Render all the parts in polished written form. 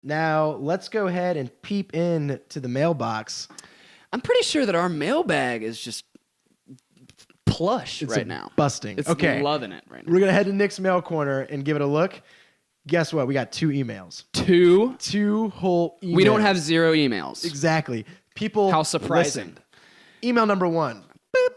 Now, let's go ahead and peep in to the mailbox. I'm pretty sure that our mailbag is just plush right now. Busting. It's okay. loving it right now. We're going to head to Nick's mail corner and give it a look. Guess what? We got 2 emails. 2? 2 whole emails. We don't have 0 emails. Exactly. People How surprising. listened. Email number 1. Boop.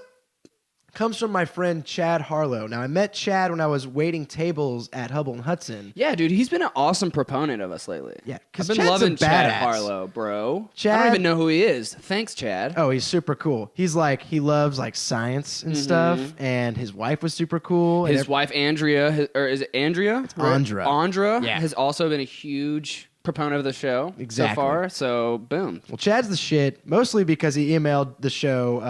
Comes from my friend Chad Harlow. Now, I met Chad when I was waiting tables at Hubble and Hudson. Yeah, dude, he's been an awesome proponent of us lately. Yeah, I've because been Chad's loving a Chad badass. Harlow, bro. I Chad- don't even know who he is. Thanks, Chad. Oh, he's super cool. He's like, he loves like science and stuff, and his wife was super cool. and His wife, Andrea, or is it Andrea? It's Andra. Andra Yeah. has also been a huge proponent of the show Exactly. so far. So, boom. Well, Chad's the shit, mostly because he emailed the show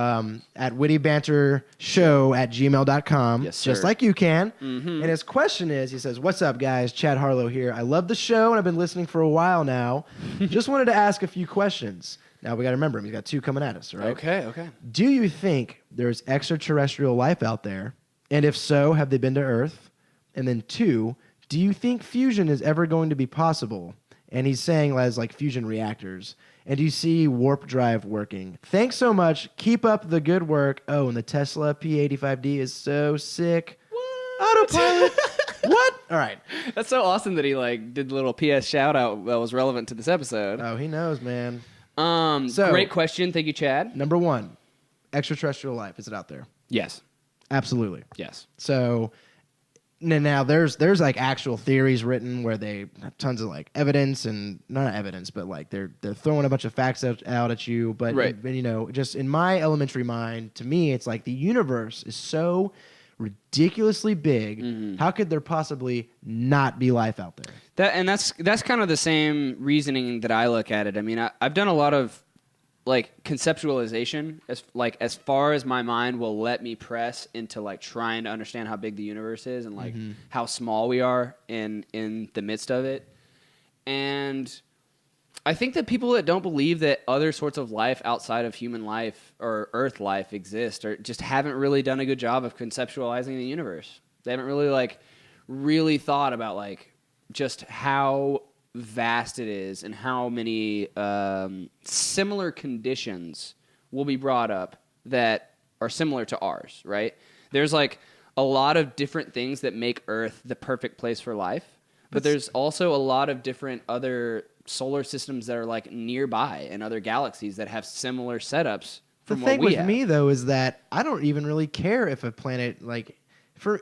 at wittybantershow@gmail.com, Yes, just sir. like you can. And his question is, he says, "What's up, guys? Chad Harlow here. I love the show, and I've been listening for a while now. Just wanted to ask a few questions." Now, we got to remember him. He's got 2 coming at us, right? Okay. Do you think there's extraterrestrial life out there? And if so, have they been to Earth? And then 2, do you think fusion is ever going to be possible? And he's saying as like fusion reactors. And do you see warp drive working? Thanks so much. Keep up the good work. Oh, and the Tesla P85D is so sick. What? Autopilot. What? All right. That's so awesome that he did the little PS shout out that was relevant to this episode. Oh, he knows, man. So, great question. Thank you, Chad. Number 1, extraterrestrial life. Is it out there? Yes. Absolutely. Yes. So now there's like actual theories written where they have tons of like evidence and not evidence, but like they're throwing a bunch of facts out at you. But Right. you know, just in my elementary mind, to me, it's like the universe is so ridiculously big. How could there possibly not be life out there? That's kind of the same reasoning that I look at it. I mean, I've done a lot of like conceptualization as far as my mind will let me press into like trying to understand how big the universe is and like how small we are in the midst of it. And I think that people that don't believe that other sorts of life outside of human life or Earth life exist or just haven't really done a good job of conceptualizing the universe. They haven't really thought about like just how vast it is and how many similar conditions will be brought up that are similar to ours, right? There's like a lot of different things that make Earth the perfect place for life, but there's also a lot of different other solar systems that are like nearby and other galaxies that have similar setups from The what thing we with have. me though is that I don't even really care if a planet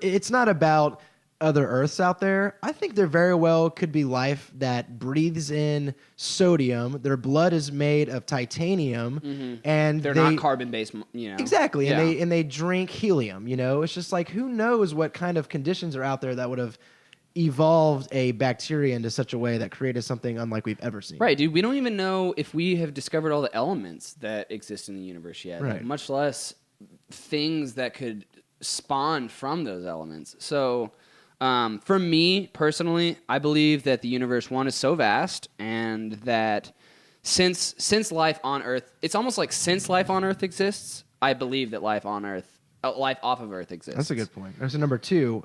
it's not about other Earths out there. I think there very well could be life that breathes in sodium. Their blood is made of titanium, and They're not carbon-based, you know. Exactly, Yeah. and they drink helium. You know, it's just like who knows what kind of conditions are out there that would have evolved a bacteria into such a way that created something unlike we've ever seen. Right, dude. We don't even know if we have discovered all the elements that exist in the universe yet, Right. much less things that could spawn from those elements. So, for me personally, I believe that the universe, one, is so vast, and that since life on Earth, it's almost like since life on Earth exists, I believe that life on Earth, life off of Earth exists. That's a good point. So number 2,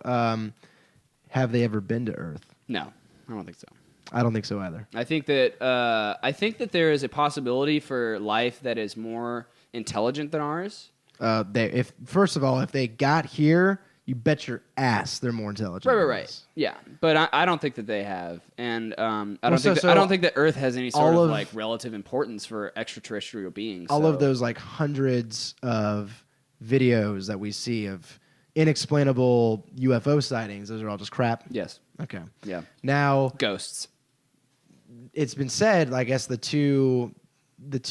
have they ever been to Earth? No, I don't think so. I don't think so either. I think that there is a possibility for life that is more intelligent than ours. First of all, if they got here, you bet your ass they're more intelligent. than Right. us. Yeah, but I don't think that they have, and I don't think that Earth has any all sort of of- like relative importance for extraterrestrial beings. All so- of those like hundreds of videos that we see of inexplainable UFO sightings, those are all just crap. Yes. Okay. Yeah. Now, Ghosts. it's been said, I guess the two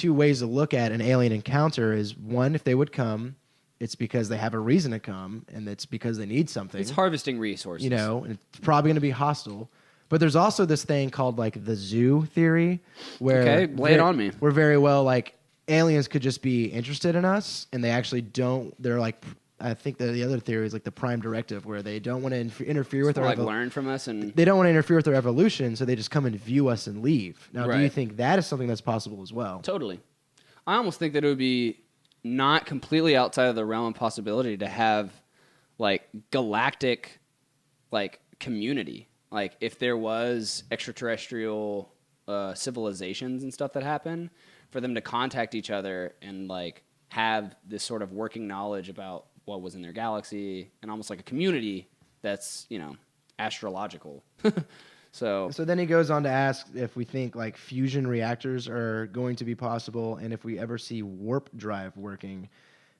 ways to look at an alien encounter is, one, if they would come, it's because they have a reason to come, and it's because they need something. It's harvesting resources. You know, and it's probably going to be hostile. But there's also this thing called like the zoo theory, where Okay, lay it on me. Where very well like aliens could just be interested in us, and they actually don't. They're like, I think the other theory is like the prime directive, where they don't want to interfere with our like learn from us and they don't want to interfere with our evolution, so they just come and view us and leave. Now, do you Right. think that is something that's possible as well? totally. I almost think that it would be not completely outside of the realm of possibility to have like galactic like community. Like if there was extraterrestrial civilizations and stuff that happen, for them to contact each other and like have this sort of working knowledge about what was in their galaxy, and almost like a community that's, you know, astrological. So then he goes on to ask if we think like fusion reactors are going to be possible and if we ever see warp drive working.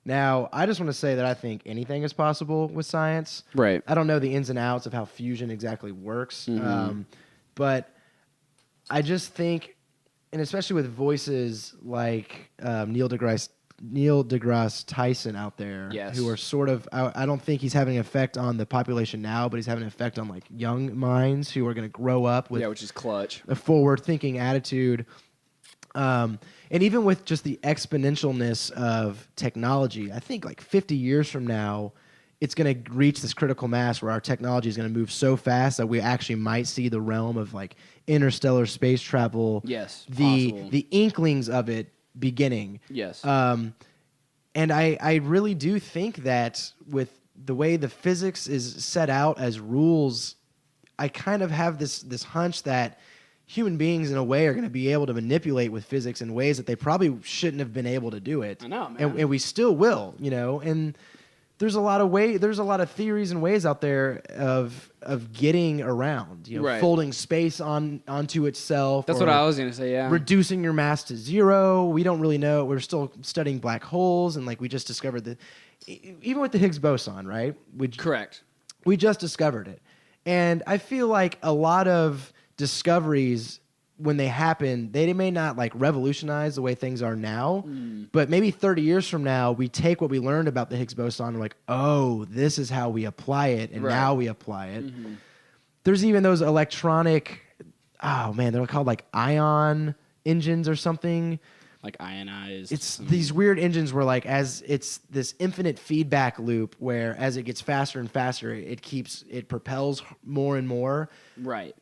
Now, I just want to say that I think anything is possible with science. Right. I don't know the ins and outs of how fusion exactly works, but I just think, and especially with voices like Neil deGrasse Tyson out there, Yes. who are sort of, I don't think he's having an effect on the population now, but he's having an effect on like young minds who are going to grow up with which is clutch. a forward-thinking attitude. And even with just the exponentialness of technology, I think like 50 years from now, it's going to reach this critical mass where our technology is going to move so fast that we actually might see the realm of like interstellar space travel. Yes, possible. The inklings of it beginning. Yes. And I really do think that with the way the physics is set out as rules, I kind of have this hunch that human beings in a way are going to be able to manipulate with physics in ways that they probably shouldn't have been able to do it. I know, man. And we still will, you know, and there's a lot of theories and ways out there of getting around, you know, Right. folding space onto itself. That's or what I was going to say, yeah. reducing your mass to zero. We don't really know. We're still studying black holes, and like we just discovered that even with the Higgs boson, right? Correct. We just discovered it. And I feel like a lot of discoveries, when they happen, they may not like revolutionize the way things are now, but maybe 30 years from now, we take what we learned about the Higgs boson and like, oh, this is how we apply it, and Right. now we apply it. There's even those electronic, oh man, they're called like ion engines or something. Like ionized. It's these weird engines where like as it's this infinite feedback loop where as it gets faster and faster, it propels more and more. Right.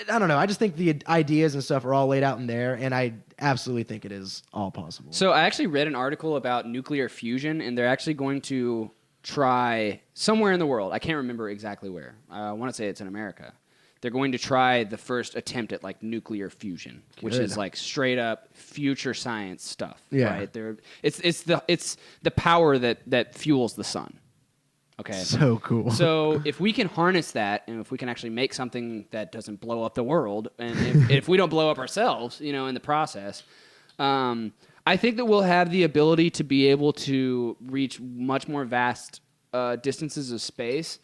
I don't know. I just think the ideas and stuff are all laid out in there, and I absolutely think it is all possible. So I actually read an article about nuclear fusion, and they're actually going to try somewhere in the world. I can't remember exactly where. I want to say it's in America. They're going to try the first attempt at like nuclear fusion, which is like straight up future science stuff. Yeah. Right? It's the power that fuels the sun. Okay. So cool. So if we can harness that, and if we can actually make something that doesn't blow up the world, and if we don't blow up ourselves, you know, in the process, I think that we'll have the ability to be able to reach much more vast distances of space.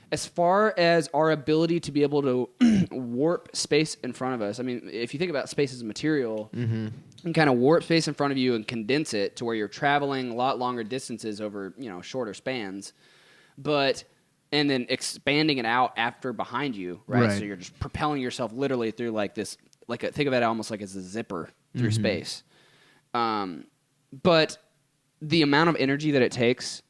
As far as our ability to be able to warp space in front of us, I mean, if you think about space as a material, you can kind of warp space in front of you and condense it to where you're traveling a lot longer distances over, you know, shorter spans. And then expanding it out after behind you, right? So you're just propelling yourself literally through like this, think of it almost like it's a zipper through space. But the amount of energy that it takes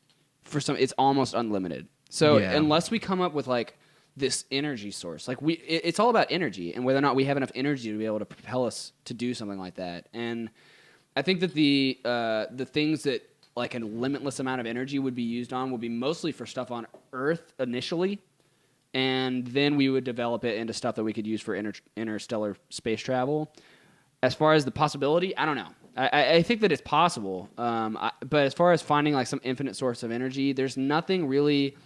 it's almost unlimited. So unless we come up with like this energy source, like it's all about energy and whether or not we have enough energy to be able to propel us to do something like that. And I think that the things that like a limitless amount of energy would be used on would be mostly for stuff on Earth initially, and then we would develop it into stuff that we could use for interstellar space travel. As far as the possibility, I don't know. I think that it's possible, but as far as finding like some infinite source of energy, there's nothing really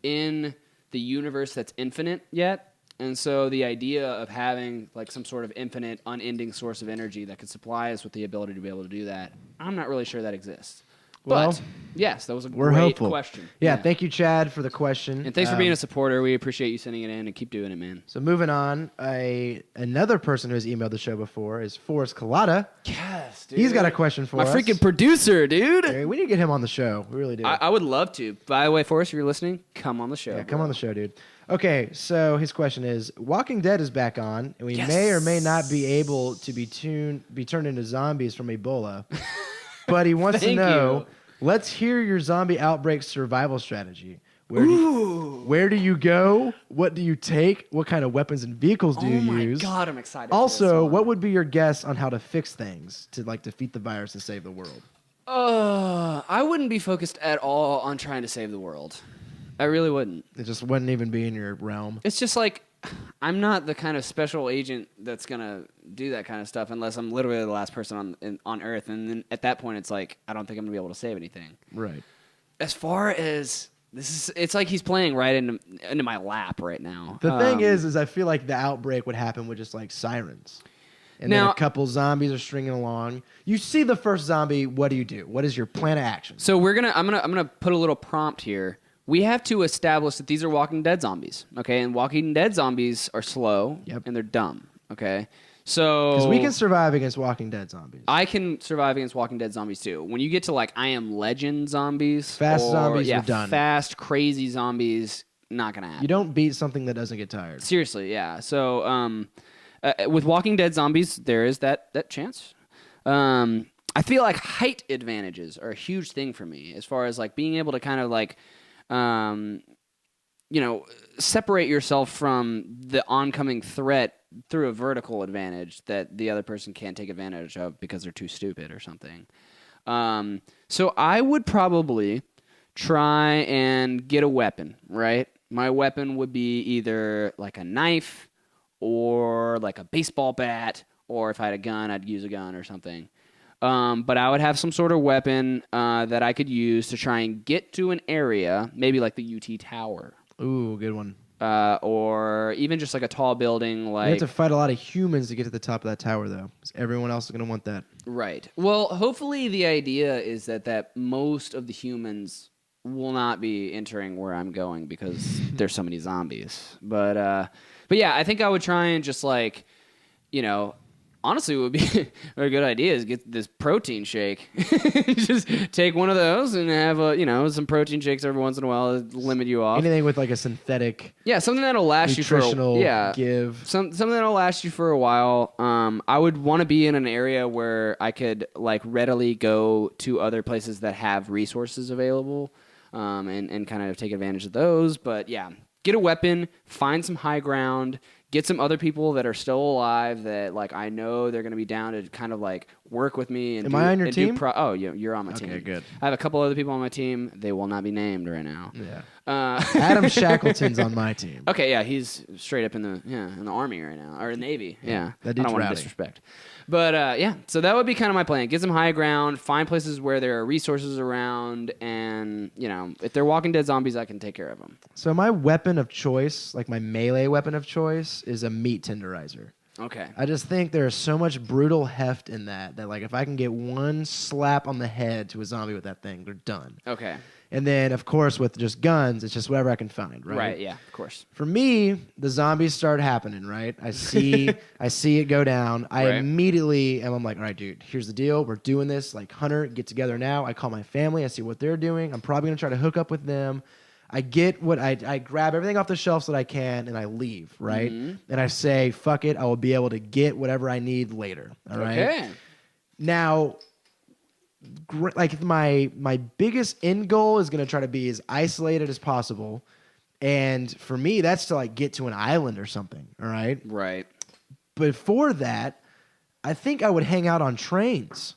in the universe that's infinite yet. And so the idea of having like some sort of infinite, unending source of energy that could supply us with the ability to be able to do that, I'm not really sure that exists. Well, But yes, that was a we're great hopeful. question. Yeah, thank you, Chad, for the question. And thanks for being a supporter. We appreciate you sending it in, and keep doing it, man. So moving on, another person who has emailed the show before is Forrest Collada. Yes, dude. He's got a question for My us. freaking producer, dude. Hey, we need to get him on the show. We really do. I would love to. By the way, Forrest, if you're listening, come on the show. Yeah, come on the show, dude. Okay, so his question is: Walking Dead is back on, and we may or may not be able to be turned into zombies from Ebola. But he wants to know. Let's hear your zombie outbreak survival strategy. Where do you go? What do you take? What kind of weapons and vehicles do you use? Oh my God, I'm excited. Also, what would be your guess on how to fix things to like defeat the virus and save the world? I wouldn't be focused at all on trying to save the world. I really wouldn't. It just wouldn't even be in your realm. It's just like, I'm not the kind of special agent that's gonna do that kind of stuff unless I'm literally the last person on Earth, and then at that point, it's like I don't think I'm gonna be able to save anything. Right. As far as it's like he's playing right into my lap right now. The thing is I feel like the outbreak would happen with just like sirens. And then Now- a couple zombies are stringing along. You see the first zombie, what do? What is your plan of action? So I'm gonna put a little prompt here. We have to establish that these are Walking Dead zombies, okay? And Walking Dead zombies are slow and they're dumb, okay? So Because we can survive against Walking Dead zombies. I can survive against Walking Dead zombies too. When you get to like I Am Legend zombies, Fast zombies, you're done. Fast, crazy zombies, not gonna happen. You don't beat something that doesn't get tired. Seriously, yeah. So with Walking Dead zombies, there is that chance. I feel like height advantages are a huge thing for me as far as like being able to kind of like, separate yourself from the oncoming threat through a vertical advantage that the other person can't take advantage of because they're too stupid or something. So I would probably try and get a weapon, right? My weapon would be either like a knife or like a baseball bat, or if I had a gun, I'd use a gun or something. But I would have some sort of weapon that I could use to try and get to an area, maybe like the UT Tower. Ooh, good one. Or even just like a tall building. Like You have to fight a lot of humans to get to the top of that tower, though. 'Cause everyone else is going to want that. Right. Well, hopefully the idea is that most of the humans will not be entering where I'm going because there's so many zombies. But yeah, I think I would try and just like, honestly, it would be a good idea is get this protein shake. Just take one of those and have some protein shakes every once in a while to limit you off. Anything with like a synthetic Something that'll last you for nutritional a give. something that'll last you for a while. I would want to be in an area where I could like readily go to other places that have resources available, and kind of take advantage of those. But yeah, get a weapon, find some high ground. Get some other people that are still alive that like I know they're going to be down to kind of like work with me. And Am I on your team? You're on my team. Okay, good. I have a couple other people on my team. They will not be named right now. Yeah. Adam Shackleton's on my team. Okay, yeah, he's straight up in the Army right now, or the Navy. Yeah, that I dude's don't want to rowdy. disrespect. But so that would be kind of my plan. Get some high ground, find places where there are resources around, and if they're Walking Dead zombies, I can take care of them. So my weapon of choice, like my melee weapon of choice, is a meat tenderizer. Okay. I just think there's so much brutal heft in that like if I can get one slap on the head to a zombie with that thing, they're done. Okay. And then, of course, with just guns, it's just whatever I can find, right? Right, yeah, of course. For me, the zombies start happening, right? I see it go down. I Right. immediately I'm like, all right, dude, here's the deal. We're doing this. Like, Hunter, get together now. I call my family. I see what they're doing. I'm probably going to try to hook up with them. I get what I grab everything off the shelves that I can, and I leave, right? Mm-hmm. And I say, fuck it. I will be able to get whatever I need later, all right? Okay. Now, like my biggest end goal is going to try to be as isolated as possible, and for me that's to like get to an island or something, all right? Right. Before that, I think I would hang out on trains.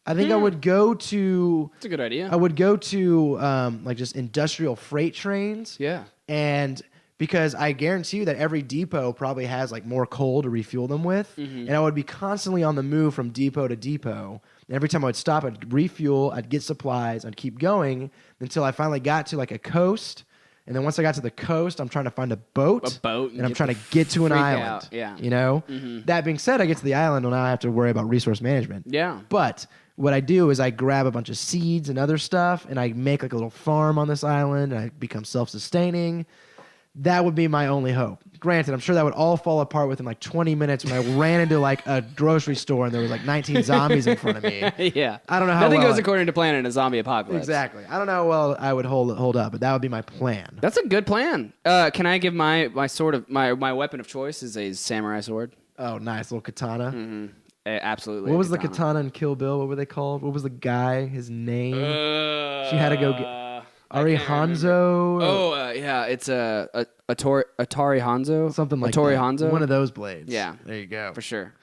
I think I would go to That's a good idea. I would go to like just industrial freight trains, Yeah. and because I guarantee you that every depot probably has like more coal to refuel them with, and I would be constantly on the move from depot to depot. And every time I would stop, I'd refuel, I'd get supplies, I'd keep going until I finally got to like a coast. And then once I got to the coast, I'm trying to find a boat. and And I'm get trying the to get to an freak island. out, yeah. You know? That being said, I get to the island and now I have to worry about resource management. Yeah. But what I do is I grab a bunch of seeds and other stuff and I make like a little farm on this island and I become self-sustaining. That would be my only hope. Granted, I'm sure that would all fall apart within like 20 minutes when I ran into like a grocery store and there was like 19 zombies in front of me. Yeah. I don't know how Nothing well goes according to plan in a zombie apocalypse. Exactly. I don't know how well I would hold up, but that would be my plan. That's a good plan. Can I give my weapon of choice is a samurai sword? Oh, nice. Little katana. Absolutely. What was the katana in Kill Bill? What were they called? What was the guy? His name? She had to go get Hanzo. Oh, yeah. It's Atari Hanzo. Something like Atari that. Hanzo. One of those blades. Yeah. There you go. For sure.